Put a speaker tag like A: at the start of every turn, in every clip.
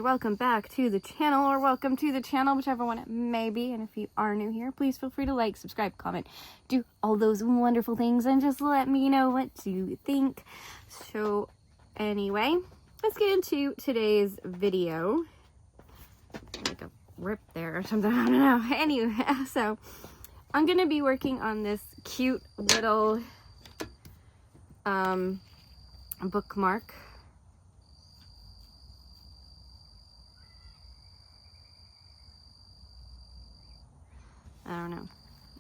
A: welcome back to the channel, or welcome to the channel, whichever one it may be. And if you are new here, please feel free to like, subscribe, comment, do all those wonderful things, and just let me know what you think. So anyway, let's get into today's video. Like a rip there or something, I don't know. Anyway, so I'm gonna be working on this cute little bookmark. I don't know.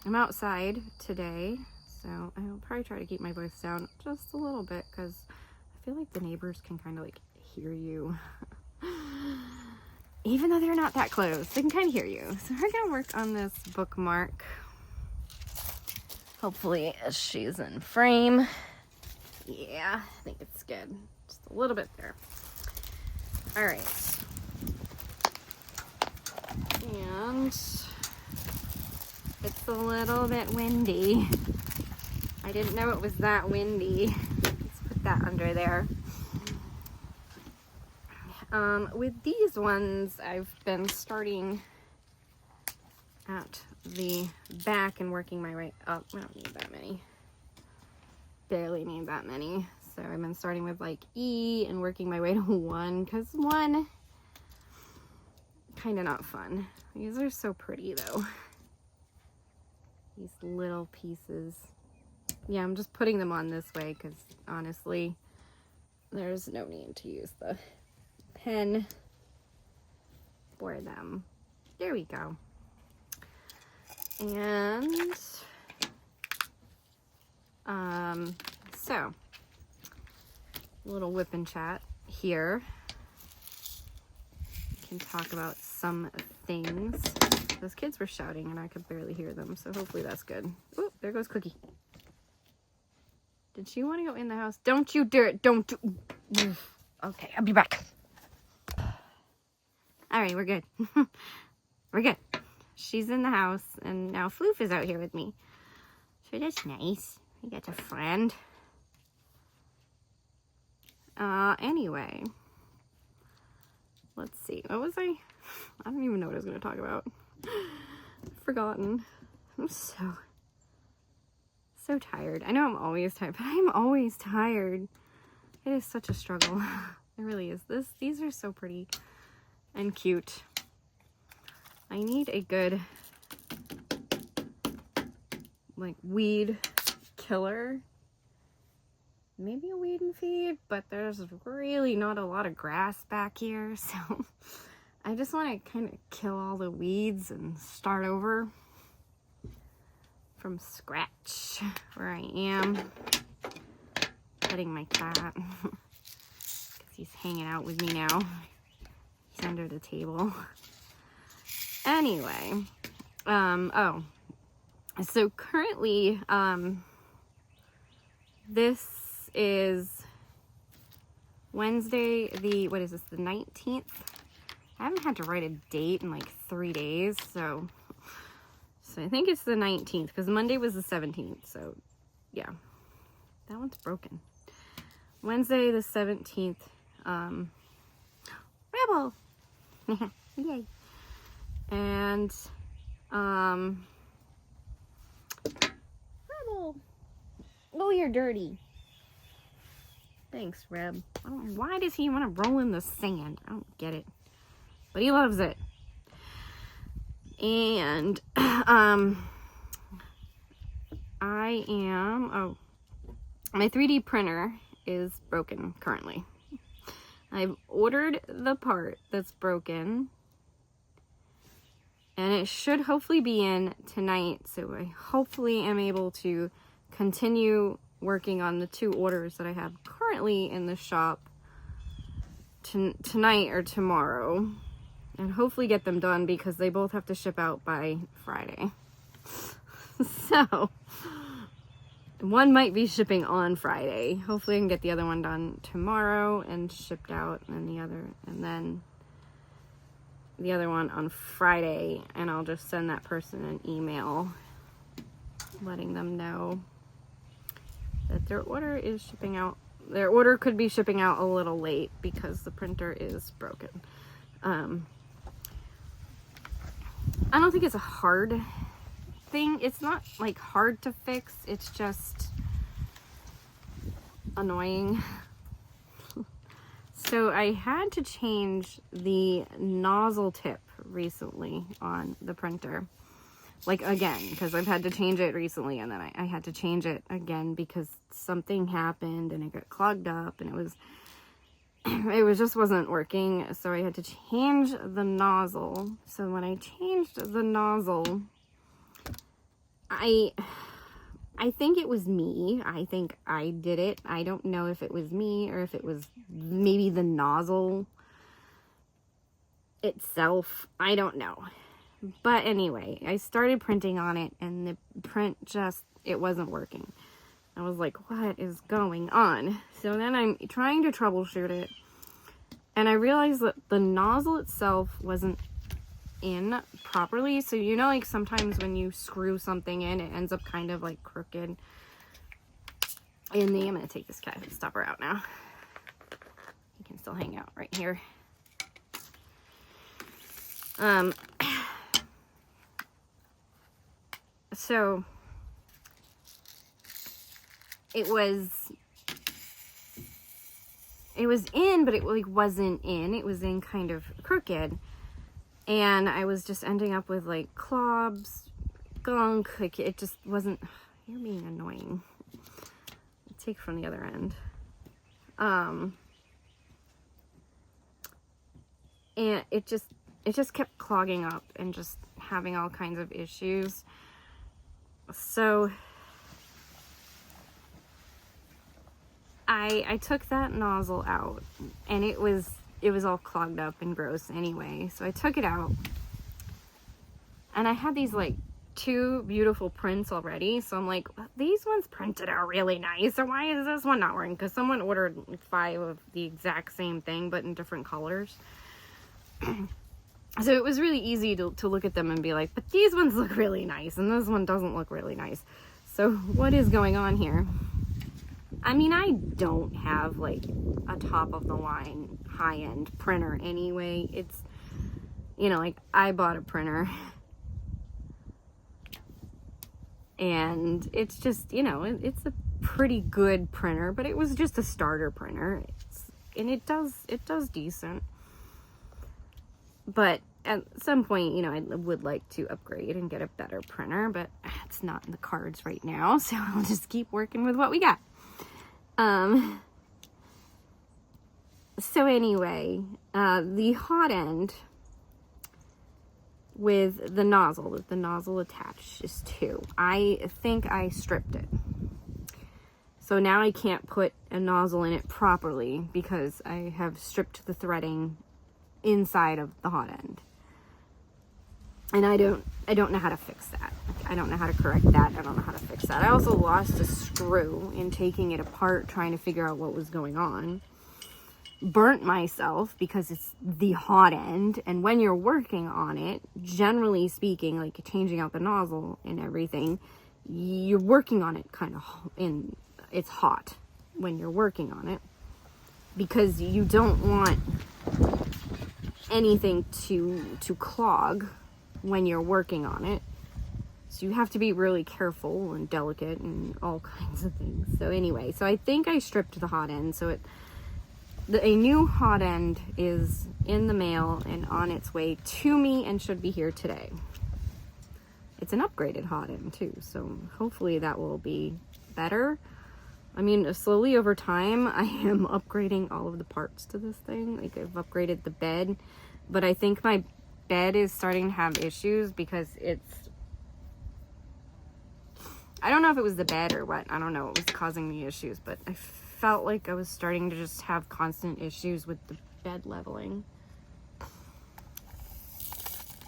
A: I'm outside today, so I'll probably try to keep my voice down just a little bit because I feel like the neighbors can kind of like hear you. Even though they're not that close, they can kind of hear you. So we're gonna work on this bookmark. Hopefully she's in frame. Yeah, I think it's good. Just a little bit there. All right. And it's a little bit windy. I didn't know it was that windy. Let's put that under there. With these ones, I've been starting at the back and working my way up. I don't need that many. Barely need that many. So I've been starting with like E and working my way to 1, because 1, kind of not fun. These are so pretty though. These little pieces. Yeah, I'm just putting them on this way because honestly, there's no need to use the pen for them. There we go. And so a little WIP and Chat here. We can talk about some things. Those kids were shouting and I could barely hear them, so hopefully that's good. Oh, there goes Cookie. Did she want to go in the house? Don't you dare it. Don't you. Okay, I'll be back. All right, we're good. We're good. She's in the house, and now Floof is out here with me. So that's nice. We got a friend. Anyway. Let's see. What was I don't even know what I was going to talk about. Forgotten. I'm so tired. I know I'm always tired, but I'm always tired. It is such a struggle. It really is. These are so pretty and cute. I need a good like weed killer. Maybe a weed and feed, but there's really not a lot of grass back here, so I just want to kind of kill all the weeds and start over from scratch where I am. Petting my cat because he's hanging out with me now. He's under the table. Anyway, oh, so currently, this is Wednesday, the 19th? I haven't had to write a date in like 3 days, so I think it's the 19th, because Monday was the 17th, so yeah. That one's broken. Wednesday the 17th, Rebel! Yay! And, Rebel! Oh, you're dirty. Thanks, Reb. I don't know, why does he want to roll in the sand? I don't get it. But he loves it. And, my 3D printer is broken currently. I've ordered the part that's broken, and it should hopefully be in tonight, so I hopefully am able to continue working on the 2 orders that I have currently in the shop tonight or tomorrow, and hopefully get them done because they both have to ship out by Friday. So one might be shipping on Friday. Hopefully I can get the other one done tomorrow and shipped out, and then the other one on Friday, and I'll just send that person an email letting them know that their order is shipping out. Their order could be shipping out a little late because the printer is broken. I don't think it's a hard thing. It's not like hard to fix. It's just annoying. So I had to change the nozzle tip recently on the printer. Like again, because I've had to change it recently, and then I had to change it again because something happened and it got clogged up, and it just wasn't working. So I had to change the nozzle. So when I changed the nozzle, I think it was me. I think I did it. I don't know if it was me or if it was maybe the nozzle itself. I don't know. But anyway, I started printing on it, and the print it wasn't working. I was like, what is going on? So then I'm trying to troubleshoot it, and I realized that the nozzle itself wasn't in properly. So you know, like sometimes when you screw something in, it ends up kind of like crooked. I'm gonna take this cat stopper out now. He can still hang out right here. So it was in, but it like wasn't in. It was in kind of crooked, and I was just ending up with like clobs, gunk. Like it just wasn't. You're being annoying. Take from the other end. And it just kept clogging up and just having all kinds of issues. So I took that nozzle out, and it was all clogged up and gross anyway. So I took it out, and I had these like 2 beautiful prints already. So I'm like, these ones printed out really nice. So why is this one not working? Because someone ordered 5 of the exact same thing, but in different colors. So it was really easy to look at them and be like, but these ones look really nice, and this one doesn't look really nice. So what is going on here? I mean, I don't have like a top of the line high-end printer anyway. It's, you know, like I bought a printer, and it's just, you know, it's a pretty good printer, but it was just a starter printer. And it does decent. But at some point, you know, I would like to upgrade and get a better printer, but it's not in the cards right now, so I'll just keep working with what we got. So anyway, the hot end with the nozzle attached is 2. I think I stripped it. So now I can't put a nozzle in it properly because I have stripped the threading inside of the hot end. And I don't know how to fix that. I don't know how to correct that. I don't know how to fix that. I also lost a screw in taking it apart, trying to figure out what was going on. Burnt myself because it's the hot end, and when you're working on it, generally speaking, like changing out the nozzle and everything, you're working on it kind of it's hot when you're working on it, because you don't want anything to clog when you're working on it. So you have to be really careful and delicate and all kinds of things. So anyway, so I think I stripped the hot end. So a new hot end is in the mail and on its way to me and should be here today. It's an upgraded hot end too, so hopefully that will be better. I mean, slowly over time, I am upgrading all of the parts to this thing. Like, I've upgraded the bed, but I think my bed is starting to have issues because I don't know if it was the bed or what. I don't know what was causing the issues, but I felt like I was starting to just have constant issues with the bed leveling.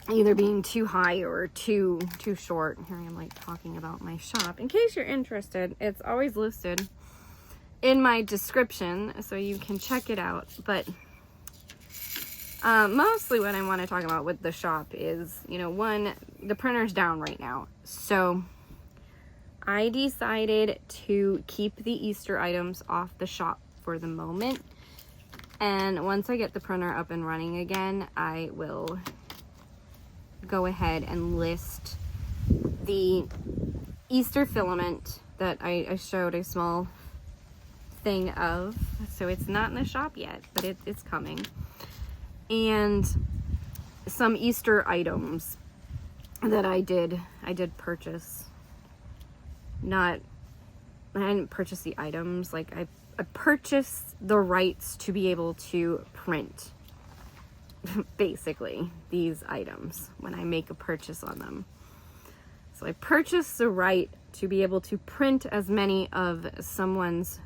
A: Either being too high or too short. Here I am like talking about my shop. In case you're interested, it's always listed in my description, so you can check it out. But mostly what I want to talk about with the shop is, you know, one, the printer's down right now. So I decided to keep the Easter items off the shop for the moment. And once I get the printer up and running again, I will go ahead and list the Easter filament that I showed a small thing of. So it's not in the shop yet, but it's coming. And some Easter items that I did purchase. I didn't purchase the items, like I purchased the rights to be able to print basically these items when I make a purchase on them. So I purchased the right to be able to print as many of someone's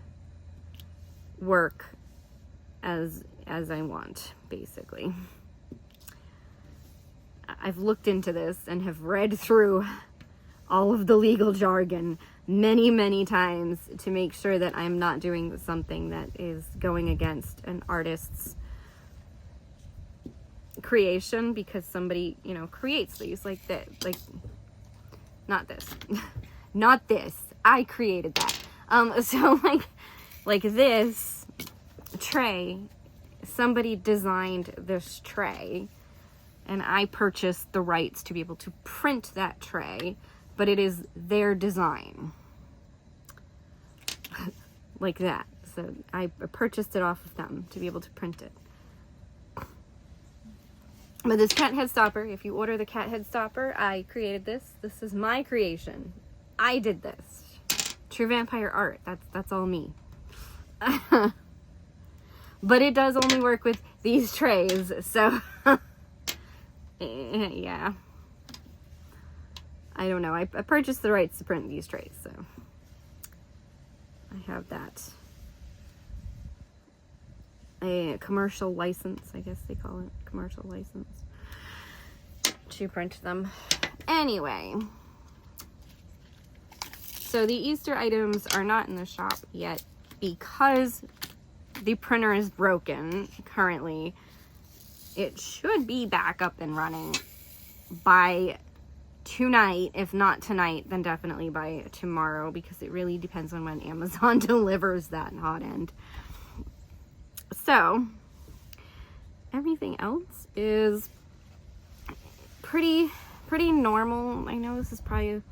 A: work as I want, basically. I've looked into this and have read through all of the legal jargon many, many times to make sure that I'm not doing something that is going against an artist's creation, because somebody, you know, creates these like that, like not this, not this. I created that. So like this tray, somebody designed this tray, and I purchased the rights to be able to print that tray, but it is their design. Like that. So I purchased it off of them to be able to print it. But this cat head stopper, if you order the cat head stopper, I created this. This is my creation. I did this. Truvampire art. That's all me. But it does only work with these trays, so yeah. I don't know. I purchased the rights to print these trays, so I have that. A commercial license, I guess they call it. Commercial license to print them. Anyway, so the Easter items are not in the shop yet because the printer is broken currently. It should be back up and running by tonight. If not tonight, then definitely by tomorrow, because it really depends on when Amazon delivers that hot end. So everything else is pretty normal. I know this is probably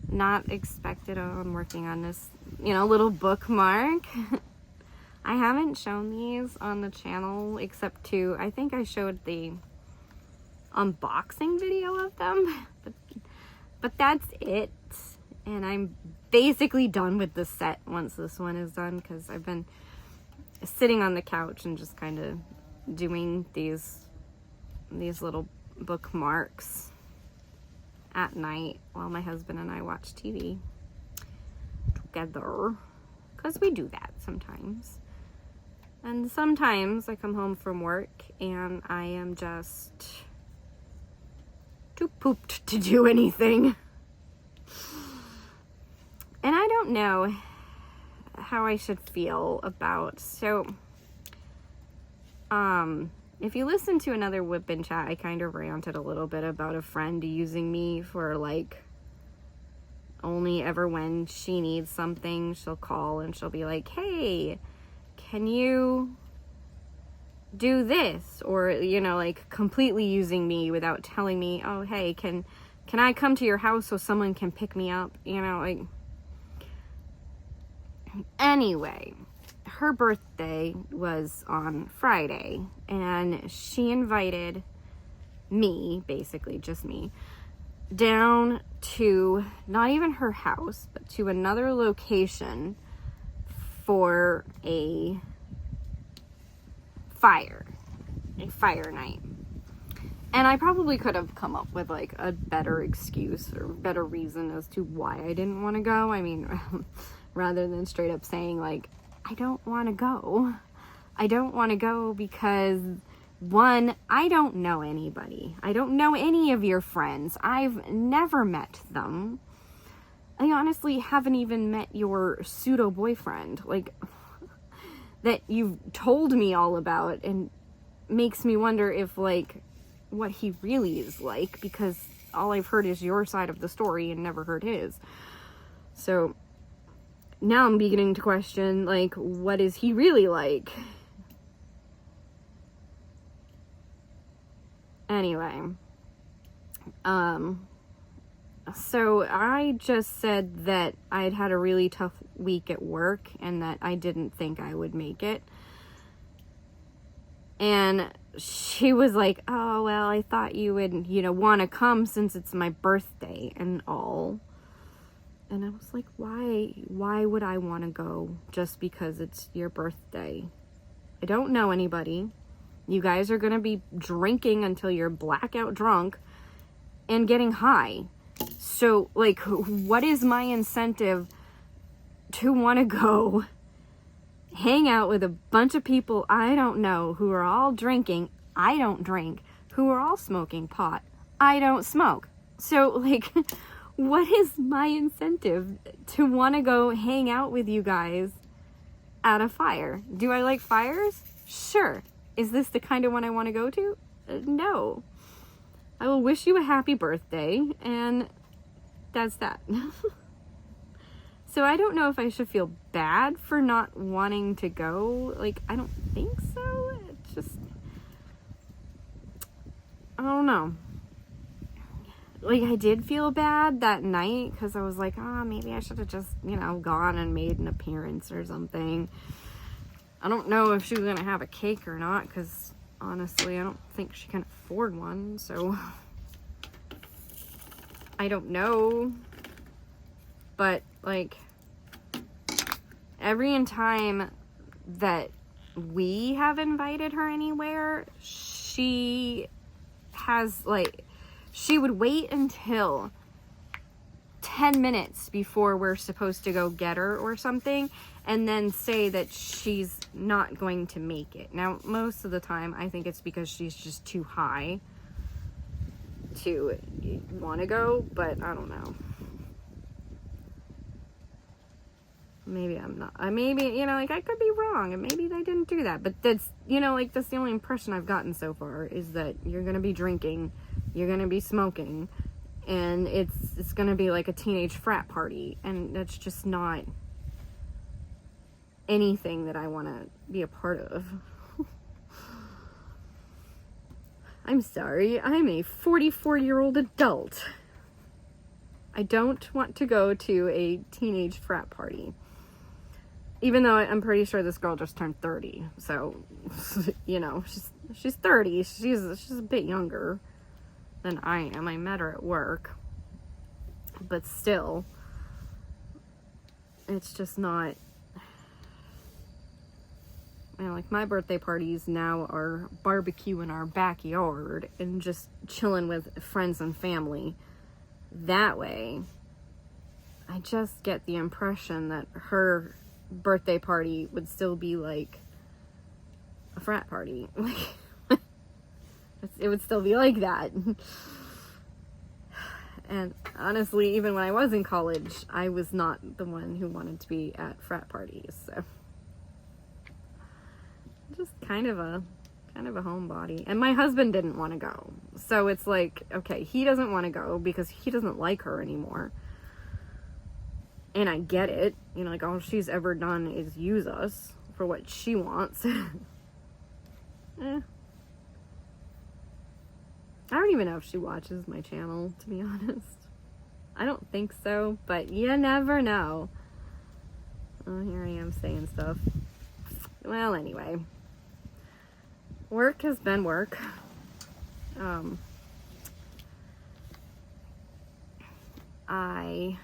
A: not expected. I'm working on this, you know, little bookmark. I haven't shown these on the channel except to, I think I showed the unboxing video of them, but that's it. And I'm basically done with the set once this one is done, because I've been sitting on the couch and just kind of doing these little bookmarks at night while my husband and I watch TV together, because we do that sometimes. And sometimes I come home from work and I am just too pooped to do anything. And I don't know how I should feel about, so if you listen to another WIP and Chat, I kind of ranted a little bit about a friend using me for, like, only ever when she needs something, she'll call and she'll be like, hey, can you do this? Or, you know, like, completely using me without telling me, oh, hey, can I come to your house so someone can pick me up? You know, like, anyway, her birthday was on Friday, and she invited me, basically just me, down to not even her house, but to another location for a fire night. And I probably could have come up with, like, a better excuse or better reason as to why I didn't want to go. I mean, rather than straight up saying, like, I don't want to go. I don't want to go because, one, I don't know anybody. I don't know any of your friends. I've never met them. I honestly haven't even met your pseudo boyfriend, like, that you've told me all about, and makes me wonder if, like, what he really is like, because all I've heard is your side of the story and never heard his. So now I'm beginning to question, like, what is he really like? Anyway, so I just said that I'd had a really tough week at work and that I didn't think I would make it. And she was like, oh, well, I thought you would, want to come since it's my birthday and all. And I was like, why? Why would I want to go just because it's your birthday? I don't know anybody. You guys are going to be drinking until you're blackout drunk and getting high. So, like, what is my incentive to want to go hang out with a bunch of people I don't know who are all drinking? I don't drink. Who are all smoking pot? I don't smoke. So, like, what is my incentive to want to go hang out with you guys at a fire? Do I like fires? Sure. Is this the kind of one I want to go to? No. I will wish you a happy birthday, and that's that. So I don't know if I should feel bad for not wanting to go. Like, I don't think so. It's just, I don't know. Like, I did feel bad that night because I was like, maybe I should have just, gone and made an appearance or something. I don't know if she was going to have a cake or not because, honestly, I don't think she can afford one. So, I don't know. But, like, every time that we have invited her anywhere, she has, like, she would wait until 10 minutes before we're supposed to go get her or something, and then say that she's not going to make it. Now, most of the time, I think it's because she's just too high to want to go, but I don't know. Maybe I'm not. Maybe, I could be wrong, and maybe they didn't do that. But that's, that's the only impression I've gotten so far, is that you're going to be drinking, you're going to be smoking, and it's going to be like a teenage frat party, and that's just not anything that I want to be a part of. I'm sorry, I'm a 44-year-old adult. I don't want to go to a teenage frat party. Even though I'm pretty sure this girl just turned 30. So, she's 30. She's a bit younger than I am. I met her at work. But still, it's just not, like, my birthday parties now are barbecue in our backyard and just chilling with friends and family. That way, I just get the impression that her birthday party would still be like a frat party. Like, it would still be like that. And honestly, even when I was in college, I was not the one who wanted to be at frat parties. So, just kind of a homebody. And my husband didn't want to go. So it's like, okay, he doesn't want to go because he doesn't like her anymore. And I get it. Like, all she's ever done is use us for what she wants. I don't even know if she watches my channel, to be honest. I don't think so, but you never know. Oh, here I am saying stuff. Well, anyway. Work has been work. I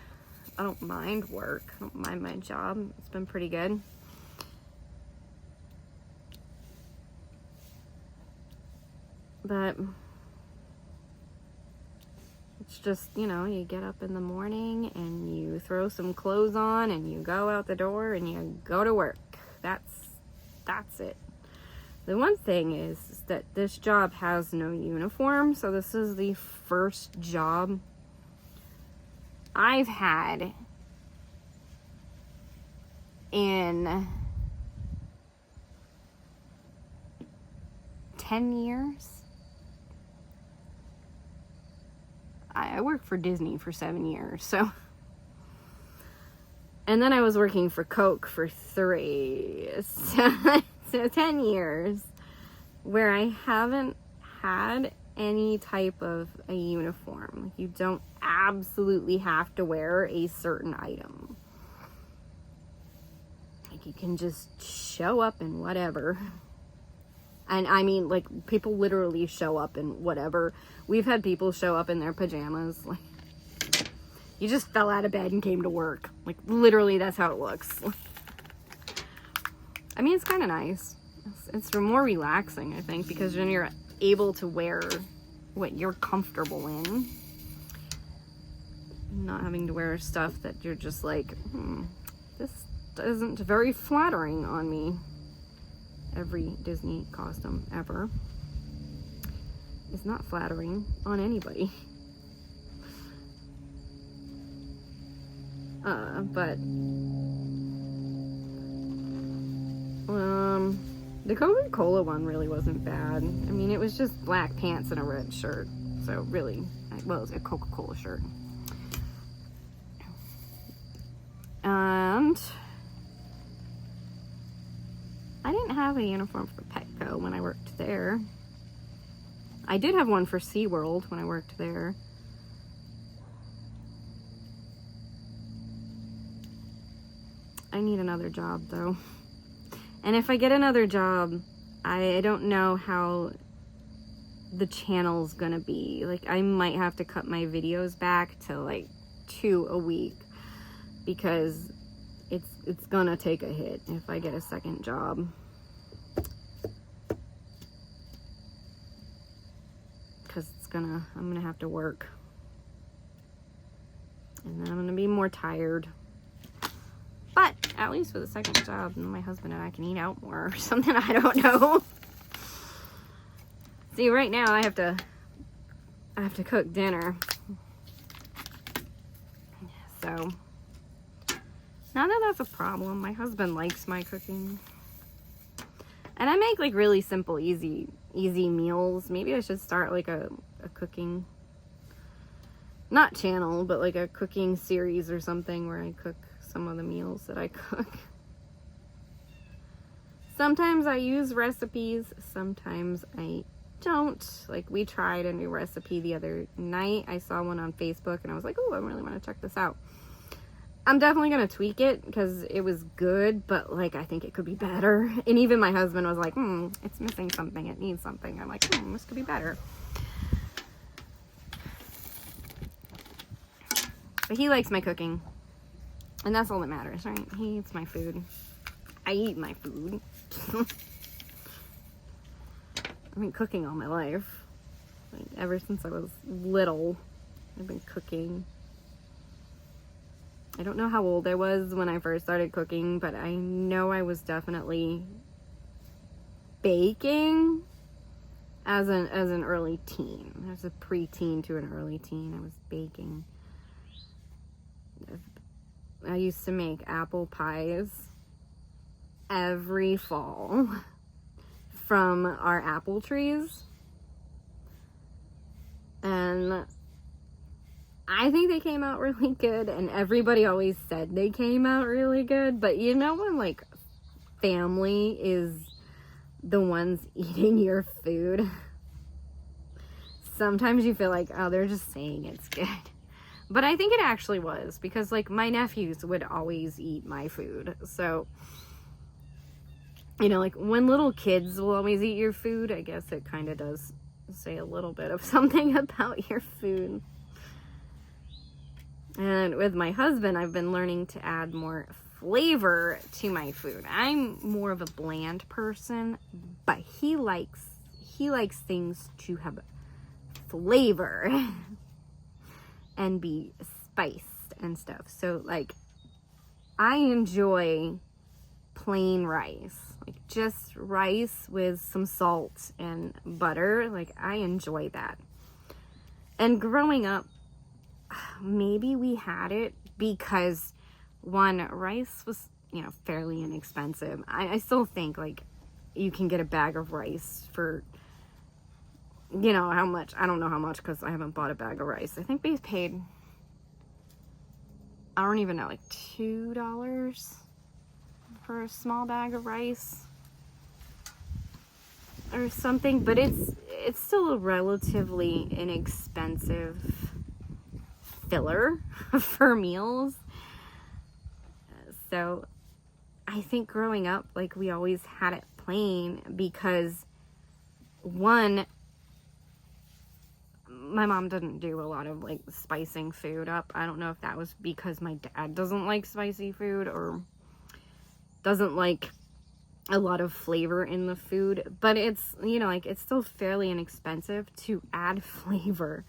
A: don't mind work. I don't mind my job. It's been pretty good. But it's just, you get up in the morning and you throw some clothes on and you go out the door and you go to work. That's it. The one thing is that this job has no uniform, so this is the first job I've had in 10 years. I worked for Disney for 7 years, so. And then I was working for Coke for 3. So 10 years where I haven't had any type of a uniform. You don't absolutely have to wear a certain item. Like, you can just show up in whatever. And I mean, like, people literally show up in whatever. We've had people show up in their pajamas. Like, you just fell out of bed and came to work. Like, literally, that's how it looks. I mean, it's kind of nice. It's more relaxing, I think, because then you're able to wear what you're comfortable in. Not having to wear stuff that you're just like, this isn't very flattering on me. Every Disney costume ever is not flattering on anybody. But the Coca-Cola one really wasn't bad. I mean, it was just black pants and a red shirt. So really, well, it was a Coca-Cola shirt. And I didn't have a uniform for Petco when I worked there. I did have one for SeaWorld when I worked there. I need another job, though. And if I get another job, I don't know how the channel's gonna be. Like, I might have to cut my videos back to like 2 a week, because it's gonna take a hit if I get a second job. Because I'm gonna have to work. And then I'm gonna be more tired. But at least with a second job, my husband and I can eat out more or something. I don't know. See, right now I have to cook dinner. So, not that that's a problem. My husband likes my cooking. And I make like really simple, easy meals. Maybe I should start like a cooking, not channel, but like a cooking series or something where I cook some of the meals that I cook. Sometimes I use recipes, sometimes I don't. Like, we tried a new recipe the other night. I saw one on Facebook and I was like, oh, I really want to check this out. I'm definitely going to tweak it because it was good, but like, I think it could be better. And even my husband was like, it's missing something. It needs something. I'm like, this could be better. But he likes my cooking. And that's all that matters, right? He eats my food. I eat my food. I've been cooking all my life. Like, ever since I was little, I've been cooking. I don't know how old I was when I first started cooking, but I know I was definitely baking as an early teen. As a preteen to an early teen, I was baking. I used to make apple pies every fall from our apple trees. And I think they came out really good, and everybody always said they came out really good. But you know when like family is the ones eating your food? Sometimes you feel like, oh, they're just saying it's good. But I think it actually was, because like my nephews would always eat my food. So, you know, like when little kids will always eat your food, I guess it kind of does say a little bit of something about your food. And with my husband, I've been learning to add more flavor to my food. I'm more of a bland person, but he likes things to have flavor and be spiced and stuff. So like, I enjoy plain rice, like just rice with some salt and butter. Like, I enjoy that. And growing up, maybe we had it because one, rice was, you know, fairly inexpensive. I still think like you can get a bag of rice for, you know, how much? I don't know how much because I haven't bought a bag of rice. I think we paid, I don't even know, like $2 for a small bag of rice. or something, but it's still a relatively inexpensive filler for meals. So I think growing up, like, we always had it plain because, one, my mom didn't do a lot of, like, spicing food up. I don't know if that was because my dad doesn't like spicy food or doesn't like a lot of flavor in the food, but it's, you know, like, it's still fairly inexpensive to add flavor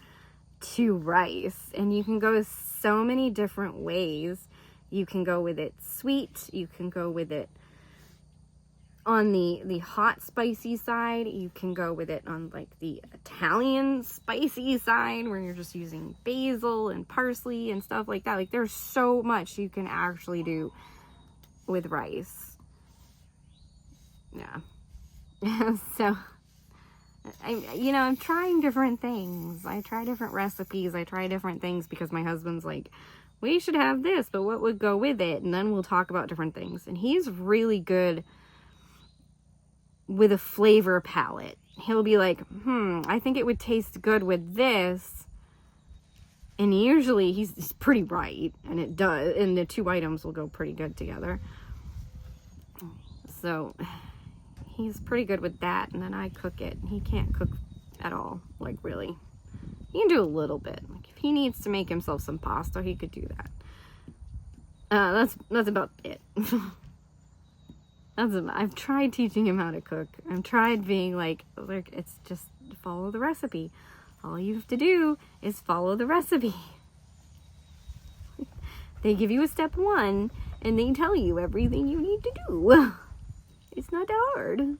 A: to rice, and you can go so many different ways. You can go with it sweet, you can go with it on the hot spicy side, you can go with it on, like, the Italian spicy side where you're just using basil and parsley and stuff like that. Like, there's so much you can actually do with rice. Yeah. So I'm trying different things. I try different recipes, I try different things because my husband's like, we should have this, but what would go with it? And then we'll talk about different things. And he's really good with a flavor palette. He'll be like, I think it would taste good with this. And usually he's pretty right. And it does. And the two items will go pretty good together. So he's pretty good with that. And then I cook it. He can't cook at all. Like, really. He can do a little bit. Like, if he needs to make himself some pasta, he could do that. That's about it. I've tried teaching him how to cook. I've tried being like, it's just follow the recipe. All you have to do is follow the recipe. They give you a step 1, and they tell you everything you need to do. It's not that hard.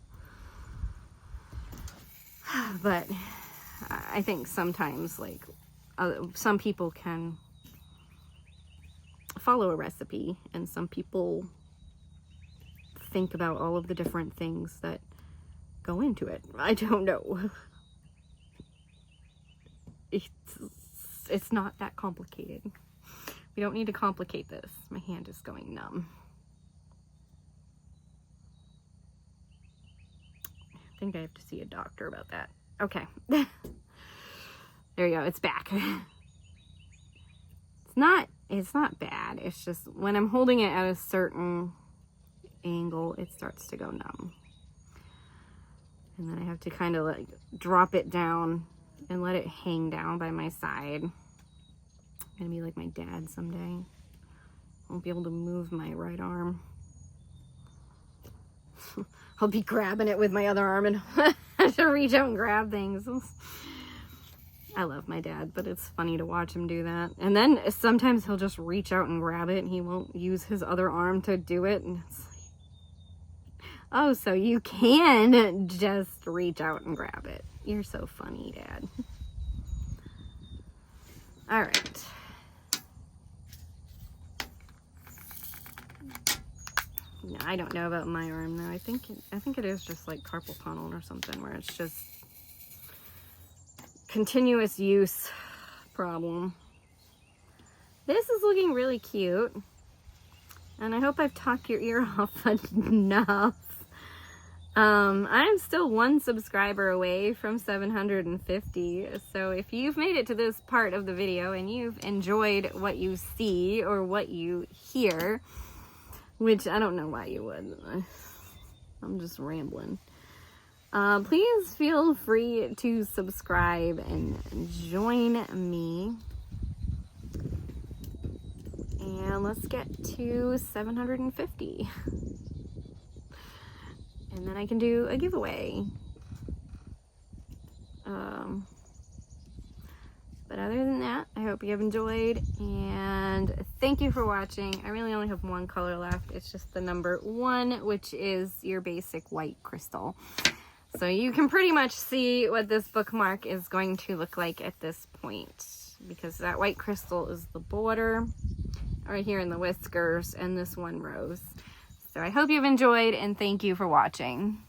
A: But I think sometimes, like, some people can follow a recipe, and some people think about all of the different things that go into it. I don't know. It's not that complicated. We don't need to complicate this. My hand is going numb. I think I have to see a doctor about that. Okay. There you go. It's back. It's not bad. It's just when I'm holding it at a certain angle, it starts to go numb. And then I have to kind of, like, drop it down and let it hang down by my side. I'm gonna be like my dad someday. I won't be able to move my right arm. I'll be grabbing it with my other arm and have to reach out and grab things. I love my dad, but it's funny to watch him do that. And then sometimes he'll just reach out and grab it, and he won't use his other arm to do it. And it's like, oh, so you can just reach out and grab it. You're so funny, Dad. All right. No, I don't know about my arm though. I think it is just like carpal tunnel or something, where it's just continuous use problem. This is looking really cute, and I hope I've talked your ear off enough. I'm still 1 subscriber away from 750, so if you've made it to this part of the video and you've enjoyed what you see or what you hear, which I don't know why you would, I'm just rambling, please feel free to subscribe and join me, and let's get to 750. And then I can do a giveaway. But other than that, I hope you have enjoyed, and thank you for watching. I really only have 1 color left. It's just the number 1, which is your basic white crystal. So you can pretty much see what this bookmark is going to look like at this point, because that white crystal is the border right here in the whiskers, and this 1 rose. So I hope you've enjoyed, and thank you for watching.